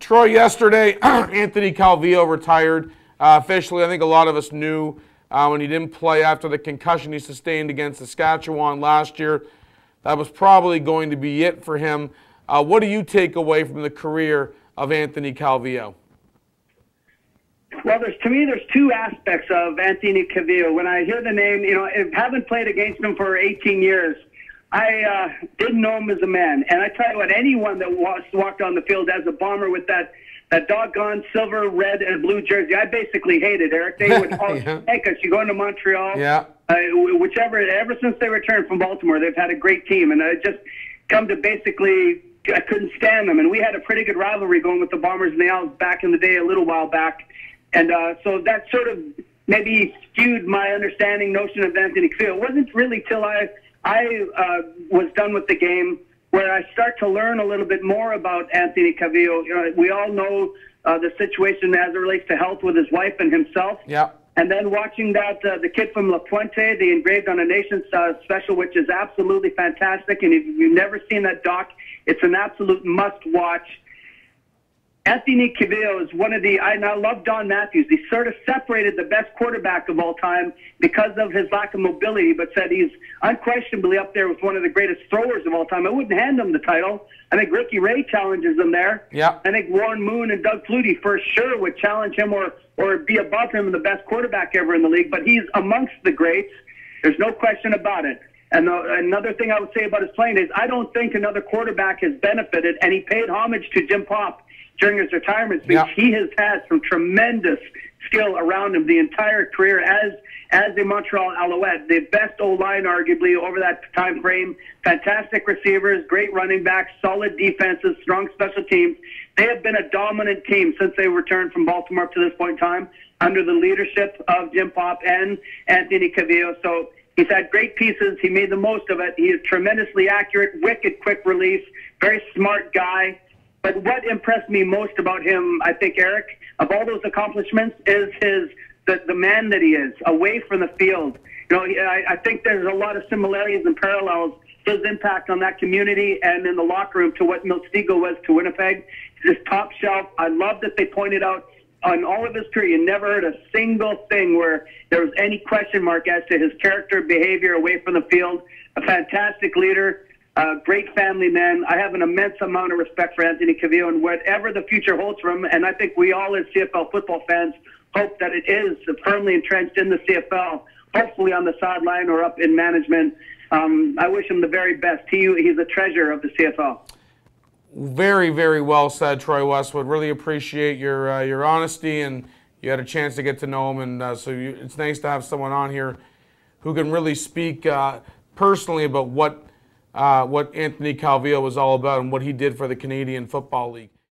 Troy, yesterday, Anthony Calvillo retired officially. I think a lot of us knew when he didn't play after the concussion he sustained against Saskatchewan last year, that was probably going to be it for him. What do you take away from the career of Anthony Calvillo? Well, to me, there's two aspects of Anthony Calvillo. When I hear the name, I haven't played against him for 18 years. I didn't know him as a man. And I tell you what, anyone that walked on the field as a Bomber with that doggone silver, red, and blue jersey, I basically hated, Eric. They would always thank us. You go into Montreal, ever since they returned from Baltimore, they've had a great team. And I just come to basically, I couldn't stand them. And we had a pretty good rivalry going with the Bombers and the Owls back in the day, a little while back. And so that sort of maybe skewed my understanding notion of Anthony Calvillo. It wasn't really till I was done with the game where I start to learn a little bit more about Anthony Calvillo. We all know the situation as it relates to health with his wife and himself. Yeah. And then watching that, the kid from La Puente, the Engraved on a Nation special, which is absolutely fantastic. And if you've never seen that doc, it's an absolute must-watch. Anthony Calvillo is one of the, I love Don Matthews. He sort of separated the best quarterback of all time because of his lack of mobility, but said he's unquestionably up there with one of the greatest throwers of all time. I wouldn't hand him the title. I think Ricky Ray challenges him there. Yeah. I think Warren Moon and Doug Flutie for sure would challenge him or be above him, the best quarterback ever in the league, but he's amongst the greats. There's no question about it. And another thing I would say about his playing is I don't think another quarterback has benefited, and he paid homage to Jim Pop during his retirement speech. Yeah. He has had some tremendous skill around him the entire career as a Montreal Alouette. The best O-line, arguably, over that time frame. Fantastic receivers, great running backs, solid defenses, strong special teams. They have been a dominant team since they returned from Baltimore up to this point in time under the leadership of Jim Pop and Anthony Calvillo. So he's had great pieces. He made the most of it. He is tremendously accurate, wicked quick release, very smart guy. But what impressed me most about him, I think, Eric, of all those accomplishments, is the man that he is, away from the field. I think there's a lot of similarities and parallels, his impact on that community and in the locker room to what Milt Stegall was to Winnipeg. He's just top shelf. I love that they pointed out on all of his career, you never heard a single thing where there was any question mark as to his character, behavior away from the field. A fantastic leader. Great family man. I have an immense amount of respect for Anthony Calvillo and whatever the future holds for him. And I think we all as CFL football fans hope that it is firmly entrenched in the CFL, hopefully on the sideline or up in management. I wish him the very best. He's a treasure of the CFL. Very, very well said, Troy Westwood. Really appreciate your honesty, and you had a chance to get to know him. And it's nice to have someone on here who can really speak personally about what Anthony Calvillo was all about and what he did for the Canadian Football League.